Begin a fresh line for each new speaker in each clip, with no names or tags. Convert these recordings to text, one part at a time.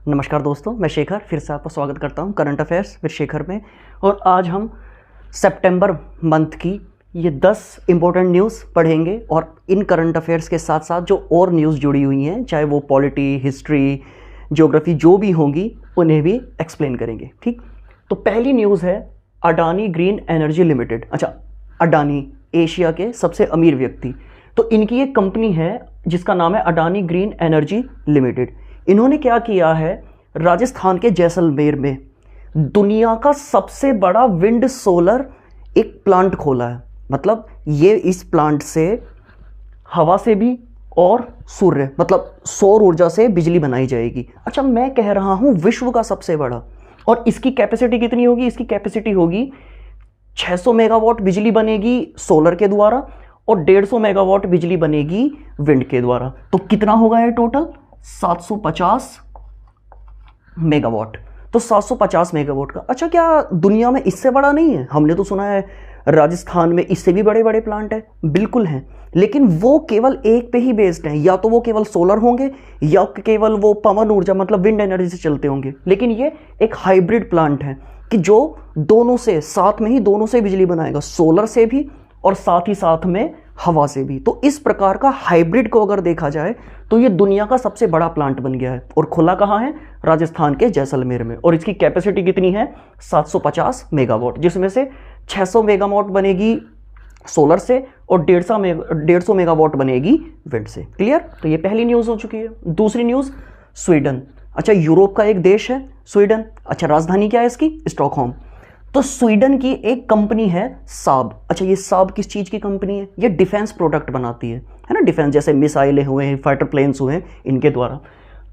नमस्कार दोस्तों, मैं शेखर फिर से आपका स्वागत करता हूं करंट अफेयर्स विद शेखर में। और आज हम सितंबर मंथ की ये 10 इम्पोर्टेंट न्यूज़ पढ़ेंगे और इन करंट अफेयर्स के साथ साथ जो और न्यूज़ जुड़ी हुई हैं, चाहे वो पॉलिटी, हिस्ट्री, ज्योग्राफी जो भी होंगी, उन्हें भी एक्सप्लेन करेंगे। ठीक, तो पहली न्यूज़ है अडानी ग्रीन एनर्जी लिमिटेड। अच्छा, अडानी एशिया के सबसे अमीर व्यक्ति, तो इनकी एक कंपनी है जिसका नाम है अडानी ग्रीन एनर्जी लिमिटेड। इन्होंने क्या किया है, राजस्थान के जैसलमेर में दुनिया का सबसे बड़ा विंड सोलर एक प्लांट खोला है। मतलब ये इस प्लांट से हवा से भी और सूर्य मतलब सौर ऊर्जा से बिजली बनाई जाएगी। अच्छा, मैं कह रहा हूं विश्व का सबसे बड़ा। और इसकी कैपेसिटी कितनी होगी? इसकी कैपेसिटी होगी 600 मेगावाट बिजली बनेगी सोलर के द्वारा और 150 मेगावाट बिजली बनेगी विंड के द्वारा। तो कितना होगा ये टोटल? 750 मेगावाट। तो 750 मेगावाट का, अच्छा क्या दुनिया में इससे बड़ा नहीं है? हमने तो सुना है राजस्थान में इससे भी बड़े बड़े प्लांट हैं। बिल्कुल हैं, लेकिन वो केवल एक पे ही बेस्ड हैं। या तो वो केवल सोलर होंगे या केवल वो पवन ऊर्जा मतलब विंड एनर्जी से चलते होंगे। लेकिन ये एक हाइब्रिड प्लांट है कि जो दोनों से साथ में ही दोनों से बिजली बनाएगा, सोलर से भी और साथ ही साथ में हवा से भी। तो इस प्रकार का हाइब्रिड को अगर देखा जाए तो ये दुनिया का सबसे बड़ा प्लांट बन गया है। और खुला कहाँ है? राजस्थान के जैसलमेर में। और इसकी कैपेसिटी कितनी है? 750 मेगावाट, जिसमें से 600 मेगावाट बनेगी सोलर से और 150 मेगावाट बनेगी विंड से। क्लियर? तो ये पहली न्यूज़ हो चुकी है। दूसरी न्यूज़, स्वीडन। अच्छा, यूरोप का एक देश है स्वीडन। अच्छा, राजधानी क्या है इसकी? स्टॉकहोम। तो स्वीडन की एक कंपनी है साब। अच्छा, ये साब किस चीज़ की कंपनी है? ये डिफेंस प्रोडक्ट बनाती है ना, डिफेंस जैसे मिसाइलें हुए हैं, फाइटर प्लेन्स हुए हैं, इनके द्वारा।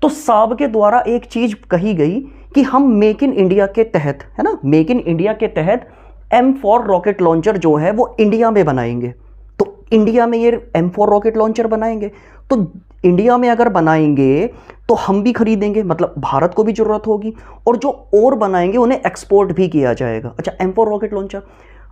तो साब के द्वारा एक चीज़ कही गई कि हम मेक इन इंडिया के तहत, है ना, मेक इन इंडिया के तहत M4 रॉकेट लॉन्चर जो है वो इंडिया में बनाएंगे। तो इंडिया में ये M4 रॉकेट लॉन्चर बनाएंगे, तो इंडिया में अगर बनाएंगे तो हम भी खरीदेंगे, मतलब भारत को भी जरूरत होगी, और जो और बनाएंगे उन्हें एक्सपोर्ट भी किया जाएगा। अच्छा, M4 रॉकेट लॉन्चर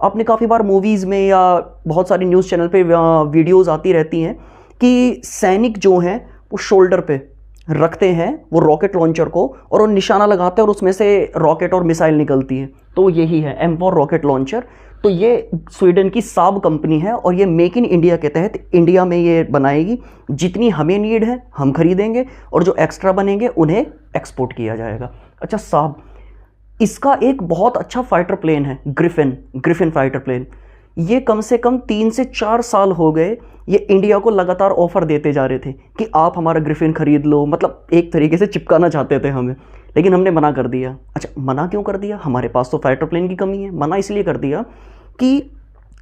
आपने काफ़ी बार मूवीज़ में या बहुत सारी न्यूज़ चैनल पे वीडियोज़ आती रहती हैं कि सैनिक जो हैं वो शोल्डर पे रखते हैं वो रॉकेट लॉन्चर को और वो निशाना लगाते हैं और उसमें से रॉकेट और मिसाइल निकलती है। तो यही है M4 रॉकेट लॉन्चर। तो ये स्वीडन की साब कंपनी है और ये मेक इन इंडिया के तहत इंडिया में ये बनाएगी। जितनी हमें नीड है हम खरीदेंगे और जो एक्स्ट्रा बनेंगे उन्हें एक्सपोर्ट किया जाएगा। अच्छा, साब, इसका एक बहुत अच्छा फाइटर प्लेन है ग्रिफिन फाइटर प्लेन। ये कम से कम 3 से 4 साल हो गए ये इंडिया को लगातार ऑफर देते जा रहे थे कि आप हमारा ग्रिफिन खरीद लो, मतलब एक तरीके से चिपकाना चाहते थे हमें, लेकिन हमने मना कर दिया। अच्छा, मना क्यों कर दिया? हमारे पास तो फाइटर प्लेन की कमी है। मना इसलिए कर दिया कि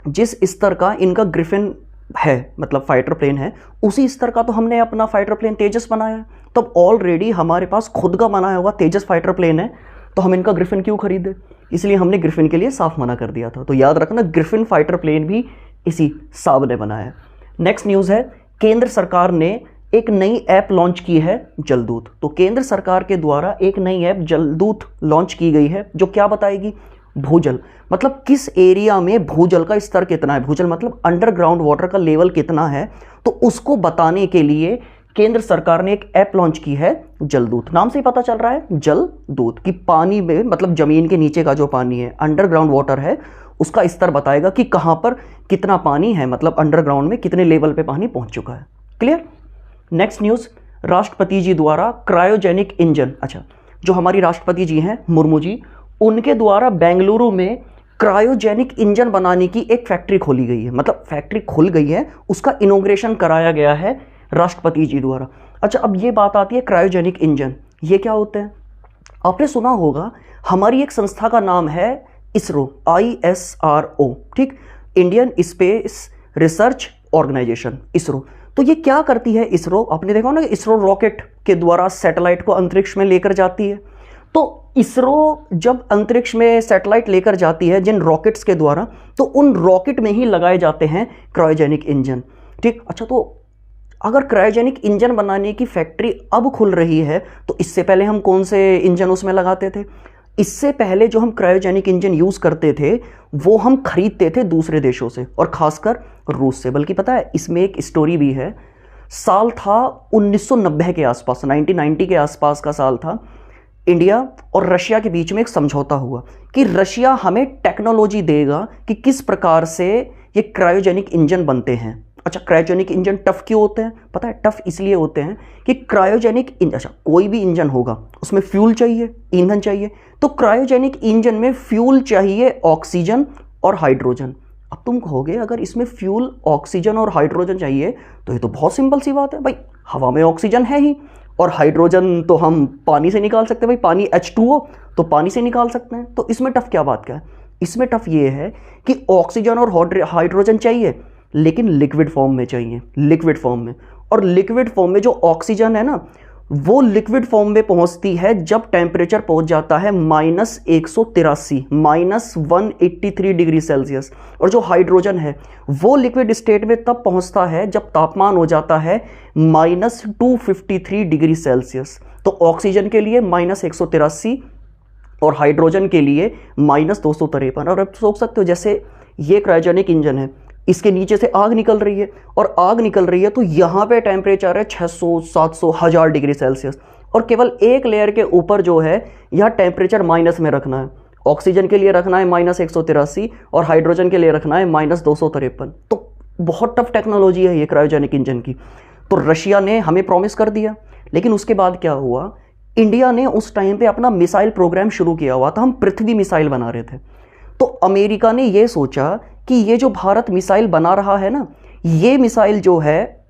जिस स्तर का इनका ग्रिफिन है, मतलब फाइटर प्लेन है, उसी स्तर का तो हमने अपना फाइटर प्लेन तेजस बनाया है। तब ऑलरेडी हमारे पास खुद का बनाया हुआ तेजस फाइटर प्लेन है, तो हम इनका ग्रिफिन क्यों खरीदे? इसलिए हमने ग्रिफिन के लिए साफ मना कर दिया था। तो याद रखना, ग्रिफिन फाइटर प्लेन भी इसी साब ने बनाया। नेक्स्ट न्यूज़ है, केंद्र सरकार ने एक नई ऐप लॉन्च की है, जलदूत। तो केंद्र सरकार के द्वारा एक नई ऐप जलदूत लॉन्च की गई है जो क्या बताएगी? भूजल, मतलब किस एरिया में भूजल का स्तर कितना है। भूजल मतलब अंडरग्राउंड वाटर का लेवल कितना है, तो उसको बताने के लिए केंद्र सरकार ने एक ऐप लॉन्च की है, जलदूत। नाम से ही पता चल रहा है जलदूत कि पानी में मतलब जमीन के नीचे का जो पानी है, अंडरग्राउंड वाटर है, उसका स्तर बताएगा कि कहां पर कितना पानी है, मतलब अंडरग्राउंड में कितने लेवल पे पानी पहुंच चुका है। क्लियर? नेक्स्ट न्यूज़, राष्ट्रपति जी द्वारा क्रायोजेनिक इंजन। अच्छा, जो हमारी राष्ट्रपति जी हैं मुर्मू जी, उनके द्वारा बेंगलुरु में क्रायोजेनिक इंजन बनाने की एक फैक्ट्री खोली गई है। मतलब फैक्ट्री खुल गई है, उसका इनॉग्रेशन कराया गया है राष्ट्रपति जी द्वारा। अच्छा, अब ये बात आती है क्रायोजेनिक इंजन, ये क्या होते हैं? आपने सुना होगा, हमारी एक संस्था का नाम है इसरो, ISRO, ठीक, Indian Space Research Organisation, ISRO. तो ये क्या करती है इसरो? आपने देखा ना कि इसरो रॉकेट के द्वारा सैटेलाइट को अंतरिक्ष में लेकर जाती है। तो इसरो जब अंतरिक्ष में सैटेलाइट लेकर जाती है जिन रॉकेट्स के द्वारा, तो उन रॉकेट में ही लगाए जाते हैं क्रायोजेनिक इंजन। ठीक, अच्छा, तो अगर क्रायोजेनिक इंजन बनाने की फैक्ट्री अब खुल रही है तो इससे पहले हम कौन से इंजन उसमें लगाते थे? इससे पहले जो हम क्रायोजेनिक इंजन यूज़ करते थे वो हम खरीदते थे दूसरे देशों से और खासकर रूस से। बल्कि पता है, इसमें एक स्टोरी भी है। साल था 1990 के आसपास, 1990 के आसपास का साल था, इंडिया और रशिया के बीच में एक समझौता हुआ कि रशिया हमें टेक्नोलॉजी देगा कि किस प्रकार से ये क्रायोजेनिक इंजन बनते हैं। अच्छा, क्रायोजेनिक इंजन टफ क्यों होते हैं? पता है, टफ इसलिए होते हैं कि क्रायोजेनिक अच्छा कोई भी इंजन होगा उसमें फ्यूल चाहिए, ईंधन चाहिए। तो क्रायोजेनिक इंजन में फ्यूल चाहिए ऑक्सीजन और हाइड्रोजन। अब तुम कहोगे अगर इसमें फ्यूल ऑक्सीजन और हाइड्रोजन चाहिए तो ये तो बहुत सिंपल सी बात है भाई, हवा में ऑक्सीजन है ही और हाइड्रोजन तो हम पानी से निकाल सकते हैं भाई, पानी H2O तो पानी से निकाल सकते हैं। तो इसमें टफ क्या बात क्या है? इसमें टफ ये है कि ऑक्सीजन और हाइड्रोजन चाहिए लेकिन लिक्विड फॉर्म में चाहिए, लिक्विड फॉर्म में। और लिक्विड फॉर्म में जो ऑक्सीजन है ना वो लिक्विड फॉर्म में पहुंचती है जब टेम्परेचर पहुंच जाता है -183 -183 डिग्री सेल्सियस। और जो हाइड्रोजन है वो लिक्विड स्टेट में तब पहुंचता है जब तापमान हो जाता है -253 डिग्री सेल्सियस। तो ऑक्सीजन के लिए -183 और हाइड्रोजन के लिए -253। और अब सोच सकते हो जैसे ये क्रायोजेनिक इंजन है, इसके नीचे से आग निकल रही है और आग निकल रही है तो यहाँ पे टेम्परेचर है 600 700 1000 डिग्री सेल्सियस और केवल एक लेयर के ऊपर जो है यह टेम्परेचर माइनस में रखना है। ऑक्सीजन के लिए रखना है -183 और हाइड्रोजन के लिए रखना है -253। तो बहुत टफ टेक्नोलॉजी है ये क्रायोजेनिक इंजन की। तो रशिया ने हमें प्रॉमिस कर दिया, लेकिन उसके बाद क्या हुआ, इंडिया ने उस टाइम पे अपना मिसाइल प्रोग्राम शुरू किया हुआ था, हम पृथ्वी मिसाइल बना रहे थे। तो अमेरिका ने ये सोचा कि ये जो भारत मिसाइल बना रहा है ना, ये मिसाइल जो है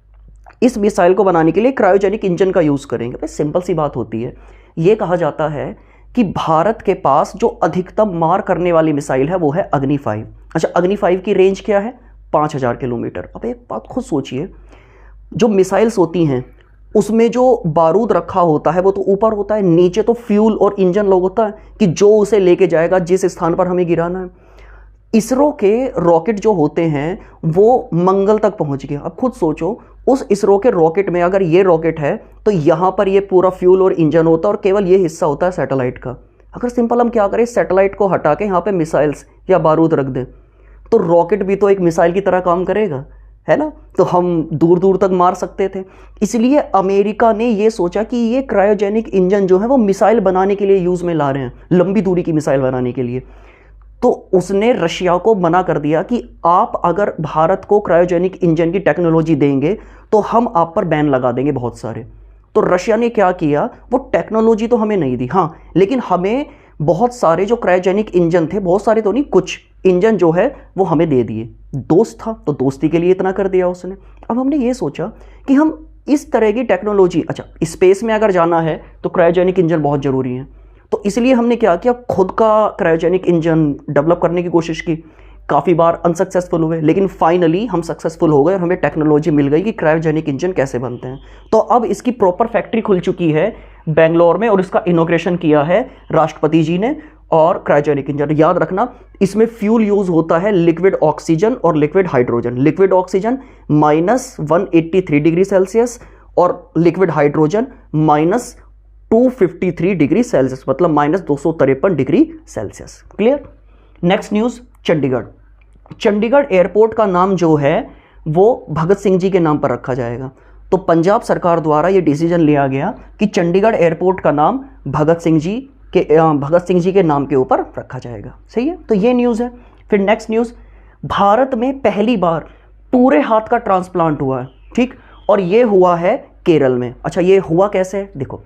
इस मिसाइल को बनाने के लिए क्रायोजेनिक इंजन का यूज़ करेंगे। भाई सिंपल सी बात होती है, ये कहा जाता है कि भारत के पास जो अधिकतम मार करने वाली मिसाइल है वो है अग्नि 5। अच्छा, अग्नि 5 की रेंज क्या है? 5000 किलोमीटर। अब एक बात खुद सोचिए, जो मिसाइल्स होती हैं उसमें जो बारूद रखा होता है वो तो ऊपर होता है, नीचे तो फ्यूल और इंजन लोग होता है कि जो उसे लेके जाएगा जिस स्थान पर हमें गिराना है। इसरो के रॉकेट जो होते हैं वो मंगल तक पहुंच गया। अब खुद सोचो, उस इसरो के रॉकेट में अगर ये रॉकेट है तो यहाँ पर ये पूरा फ्यूल और इंजन होता है और केवल ये हिस्सा होता है सैटेलाइट का। अगर सिंपल हम क्या करें, सैटेलाइट को हटा के यहाँ पे मिसाइल्स या बारूद रख दें तो रॉकेट भी तो एक मिसाइल की तरह काम करेगा, है ना? तो हम दूर दूर तक मार सकते थे। इसलिए अमेरिका ने ये सोचा कि ये क्रायोजेनिक इंजन जो है वो मिसाइल बनाने के लिए यूज़ में ला रहे हैं, लंबी दूरी की मिसाइल बनाने के लिए। तो उसने रशिया को मना कर दिया कि आप अगर भारत को क्रायोजेनिक इंजन की टेक्नोलॉजी देंगे तो हम आप पर बैन लगा देंगे बहुत सारे। तो रशिया ने क्या किया, वो टेक्नोलॉजी तो हमें नहीं दी, हाँ, लेकिन हमें बहुत सारे जो क्रायोजेनिक इंजन थे, बहुत सारे तो नहीं, कुछ इंजन जो है वो हमें दे दिए। दोस्त था तो दोस्ती के लिए इतना कर दिया उसने। अब हमने ये सोचा कि हम इस तरह की टेक्नोलॉजी, अच्छा स्पेस में अगर जाना है तो क्रायोजेनिक इंजन बहुत ज़रूरी है। तो इसलिए हमने क्या किया, खुद का क्रायोजेनिक इंजन डेवलप करने की कोशिश की। काफ़ी बार अनसक्सेसफुल हुए, लेकिन फाइनली हम सक्सेसफुल हो गए और हमें टेक्नोलॉजी मिल गई कि क्रायोजेनिक इंजन कैसे बनते हैं। तो अब इसकी प्रॉपर फैक्ट्री खुल चुकी है बेंगलोर में और इसका इनॉग्रेशन किया है राष्ट्रपति जी ने। और क्रायोजेनिक इंजन याद रखना, इसमें फ्यूल यूज होता है लिक्विड ऑक्सीजन और liquid hydrogen. Liquid oxygen -183 degree Celsius और लिक्विड हाइड्रोजन -253 डिग्री सेल्सियस, मतलब -253 degree Celsius. Clear? Next news, Chandigarh. Chandigarh airport का नाम जो है वो भगत सिंह जी के नाम पर रखा जाएगा। तो पंजाब सरकार द्वारा ये डिसीजन लिया गया कि चंडीगढ़ एयरपोर्ट का नाम भगत सिंह जी के नाम के ऊपर रखा जाएगा। सही है? तो ये न्यूज़ है। फिर नेक्स्ट न्यूज़, भारत में पहली बार पूरे हाथ का ट्रांसप्लांट हुआ है, ठीक, और ये हुआ है केरल में। अच्छा, ये हुआ कैसे? देखो,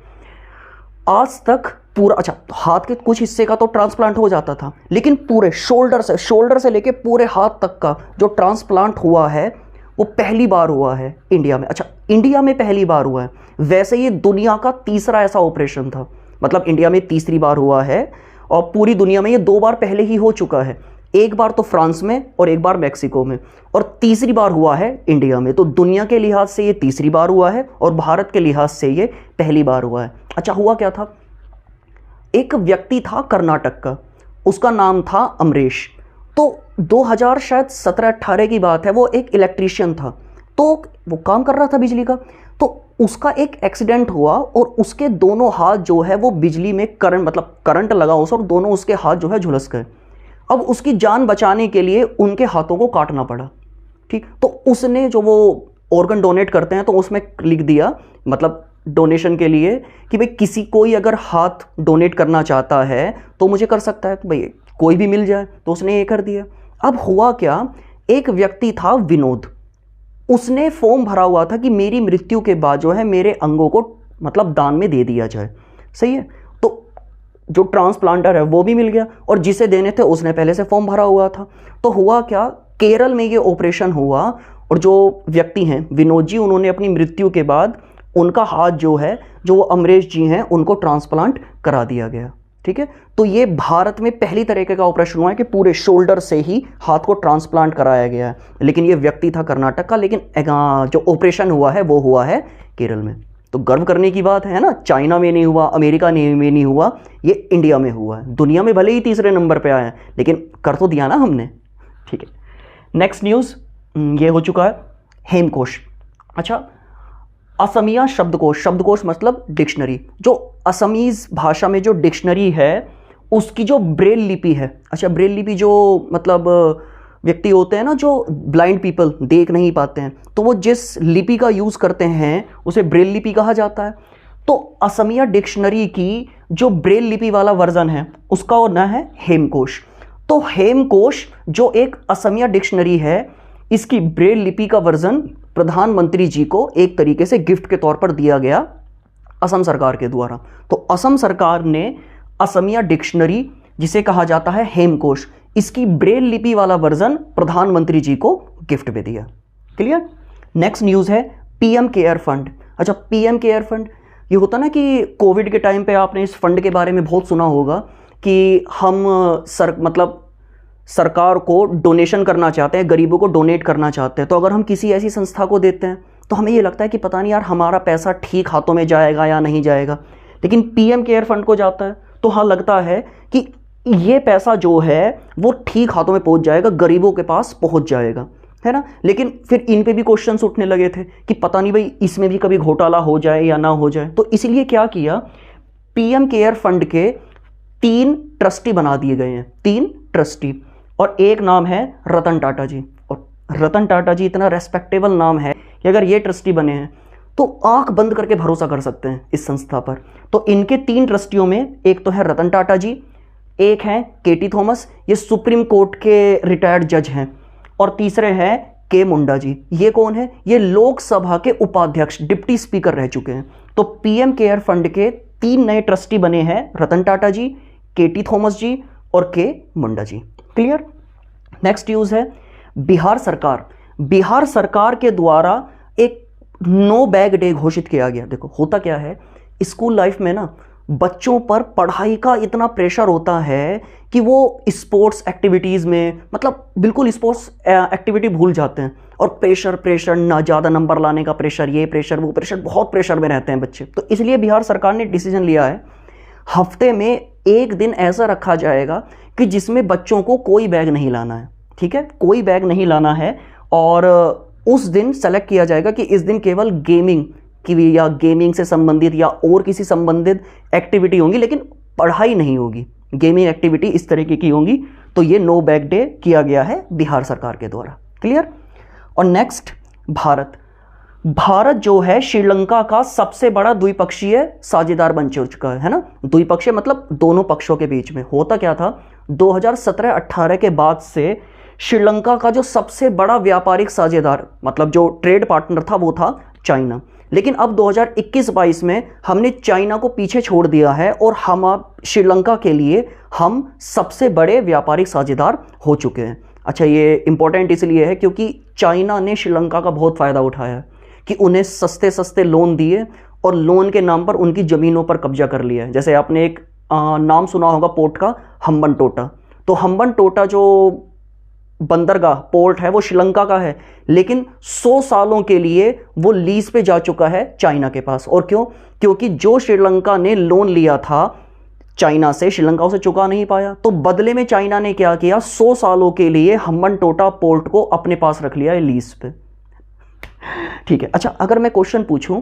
आज तक पूरा, अच्छा हाथ के कुछ हिस्से का तो ट्रांसप्लांट हो जाता था, लेकिन पूरे शोल्डर से लेके पूरे हाथ तक का जो ट्रांसप्लांट हुआ है वो पहली बार हुआ है इंडिया में। अच्छा, इंडिया में पहली बार हुआ है। वैसे ये दुनिया का तीसरा ऐसा ऑपरेशन था, मतलब इंडिया में तीसरी बार हुआ है और पूरी दुनिया में ये 2 बार पहले ही हो चुका है। एक बार तो फ्रांस में और एक बार मैक्सिको में, और तीसरी बार हुआ है इंडिया में। तो दुनिया के लिहाज से ये तीसरी बार हुआ है और भारत के लिहाज से ये पहली बार हुआ है। अच्छा, हुआ क्या था, एक व्यक्ति था कर्नाटक का, उसका नाम था अमरीश। तो 2017-18 की बात है, वो एक इलेक्ट्रीशियन था, तो वो काम कर रहा था बिजली का। तो उसका एक एक्सीडेंट हुआ और उसके दोनों हाथ जो है वो बिजली में करंट लगा उस और दोनों उसके हाथ जो है झुलस गए। अब उसकी जान बचाने के लिए उनके हाथों को काटना पड़ा, ठीक। तो उसने जो वो ऑर्गन डोनेट करते हैं तो उसमें लिख दिया, मतलब डोनेशन के लिए कि भाई किसी कोई अगर हाथ डोनेट करना चाहता है तो मुझे कर सकता है, कि भाई कोई भी मिल जाए, तो उसने ये कर दिया। अब हुआ क्या, एक व्यक्ति था विनोद, उसने फॉर्म भरा हुआ था कि मेरी मृत्यु के बाद जो है मेरे अंगों को मतलब दान में दे दिया जाए, सही है। तो जो ट्रांसप्लांटर है वो भी मिल गया, और जिसे देने थे उसने पहले से फॉर्म भरा हुआ था। तो हुआ क्या, केरल में ये ऑपरेशन हुआ, और जो व्यक्ति हैं विनोद जी, उन्होंने अपनी मृत्यु के बाद उनका हाथ जो है, जो वो अमरीश जी हैं, उनको ट्रांसप्लांट करा दिया गया, ठीक है। तो ये भारत में पहली तरीके का ऑपरेशन हुआ है कि पूरे शोल्डर से ही हाथ को ट्रांसप्लांट कराया गया है, लेकिन ये व्यक्ति था कर्नाटक का, लेकिन जो ऑपरेशन हुआ है वो हुआ है केरल में। तो गर्व करने की बात है ना, चाइना में नहीं हुआ, अमेरिका में नहीं हुआ, ये इंडिया में हुआ है। दुनिया में भले ही तीसरे नंबर पे आया है, लेकिन कर तो दिया ना हमने, ठीक है। नेक्स्ट न्यूज़ ये हो चुका है हेमकोश। अच्छा, असमिया शब्दकोश, शब्दकोश मतलब डिक्शनरी, जो असमीज भाषा में जो डिक्शनरी है उसकी जो ब्रेल लिपि है। अच्छा, ब्रेल लिपि जो मतलब व्यक्ति होते हैं ना, जो ब्लाइंड पीपल देख नहीं पाते हैं, तो वो जिस लिपि का यूज़ करते हैं उसे ब्रेल लिपि कहा जाता है। तो असमिया डिक्शनरी की जो ब्रेल लिपि वाला वर्जन है उसका नाम है हेमकोश। तो हेमकोश जो एक असमिया डिक्शनरी है, इसकी ब्रेल लिपि का वर्जन प्रधानमंत्री जी को एक तरीके से गिफ्ट के तौर पर दिया गया असम सरकार के द्वारा। तो असम सरकार ने असमिया डिक्शनरी, जिसे कहा जाता है हेमकोश, इसकी ब्रेल लिपि वाला वर्जन प्रधानमंत्री जी को गिफ्ट में दिया। क्लियर। नेक्स्ट न्यूज़ है पीएम केयर फंड। अच्छा, पीएम केयर फंड, ये होता ना कि कोविड के टाइम पे आपने इस फंड के बारे में बहुत सुना होगा कि हम सरकार को डोनेशन करना चाहते हैं, गरीबों को डोनेट करना चाहते हैं, तो अगर हम किसी ऐसी संस्था को देते हैं तो हमें ये लगता है कि पता नहीं यार हमारा पैसा ठीक हाथों में जाएगा या नहीं जाएगा। लेकिन पीएम केयर फंड को जाता है तो हाँ, लगता है कि ये पैसा जो है वो ठीक हाथों में पहुंच जाएगा, गरीबों के पास पहुंच जाएगा, है ना। लेकिन फिर इन पे भी क्वेश्चंस उठने लगे थे कि पता नहीं भाई इसमें भी कभी घोटाला हो जाए या ना हो जाए। तो इसलिए क्या किया, पीएम केयर फंड के 3 ट्रस्टी बना दिए गए हैं, 3 ट्रस्टी, और एक नाम है रतन टाटा जी। और रतन टाटा जी इतना रेस्पेक्टेबल नाम है कि अगर ये ट्रस्टी बने हैं तो आंख बंद करके भरोसा कर सकते हैं इस संस्था पर। तो इनके 3 ट्रस्टियों में एक तो है रतन टाटा जी, एक हैं केटी थॉमस, ये सुप्रीम कोर्ट के रिटायर्ड जज हैं, और तीसरे हैं के मुंडा जी। ये कौन है, ये लोकसभा के उपाध्यक्ष, डिप्टी स्पीकर रह चुके हैं। तो पीएम केयर फंड के 3 नए ट्रस्टी बने हैं, रतन टाटा जी, केटी थॉमस जी और के Munda ji. Clear. Next news है बिहार सरकार। बिहार सरकार के द्वारा एक नो बैग डे घोषित किया गया। देखो होता क्या है, स्कूल लाइफ में ना बच्चों पर पढ़ाई का इतना प्रेशर होता है कि वो स्पोर्ट्स एक्टिविटीज़ में मतलब बिल्कुल स्पोर्ट्स एक्टिविटी भूल जाते हैं, और प्रेशर ना ज़्यादा नंबर लाने का प्रेशर, ये प्रेशर वो प्रेशर, बहुत प्रेशर में रहते हैं बच्चे। तो इसलिए बिहार सरकार ने डिसीजन लिया है हफ्ते में एक दिन ऐसा रखा जाएगा कि जिसमें बच्चों को कोई बैग नहीं लाना है, ठीक है, कोई बैग नहीं लाना है। और उस दिन सेलेक्ट किया जाएगा कि इस दिन केवल गेमिंग की या गेमिंग से संबंधित या और किसी संबंधित एक्टिविटी होंगी, लेकिन पढ़ाई नहीं होगी, गेमिंग एक्टिविटी इस तरीके की होंगी। तो ये नो बैग डे किया गया है बिहार सरकार के द्वारा। क्लियर। और नेक्स्ट भारत। भारत जो है श्रीलंका का सबसे बड़ा द्विपक्षीय साझेदार बन चुका है ना। द्विपक्षीय मतलब दोनों पक्षों के बीच में। होता क्या था, 2017-18 के बाद से श्रीलंका का जो सबसे बड़ा व्यापारिक साझेदार मतलब जो ट्रेड पार्टनर था वो था चाइना। लेकिन अब 2021-22 में हमने चाइना को पीछे छोड़ दिया है और हम अब श्रीलंका के लिए हम सबसे बड़े व्यापारिक साझेदार हो चुके हैं। अच्छा, ये इंपॉर्टेंट इसलिए है क्योंकि चाइना ने श्रीलंका का बहुत फ़ायदा उठाया है कि उन्हें सस्ते सस्ते लोन दिए और लोन के नाम पर उनकी ज़मीनों पर कब्जा कर लिया है। जैसे आपने एक नाम सुना होगा पोर्ट का, हम्बनटोटा। तो हम्बनटोटा जो बंदरगाह पोर्ट है वो श्रीलंका का है, लेकिन 100 सालों के लिए वो लीज पे जा चुका है चाइना के पास। और क्यों? क्योंकि जो श्रीलंका ने लोन लिया था चाइना से, श्रीलंका उसे चुका नहीं पाया, तो बदले में चाइना ने क्या किया, 100 सालों के लिए हम्बनटोटा पोर्ट को अपने पास रख लिया है लीज पे। ठीक है। अच्छा, अगर मैं क्वेश्चन पूछूं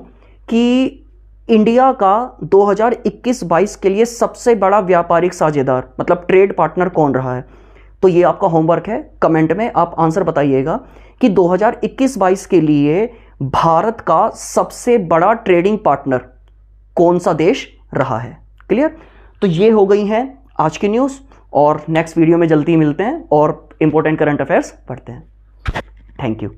कि इंडिया का 2021-22 के लिए सबसे बड़ा व्यापारिक साझेदार मतलब ट्रेड पार्टनर कौन रहा है, तो ये आपका होमवर्क है, कमेंट में आप आंसर बताइएगा कि 2021-22 के लिए भारत का सबसे बड़ा ट्रेडिंग पार्टनर कौन सा देश रहा है? क्लियर? तो ये हो गई हैं आज की न्यूज़, और नेक्स्ट वीडियो में जल्दी मिलते हैं और इंपॉर्टेंट करंट अफेयर्स पढ़ते हैं। Thank you.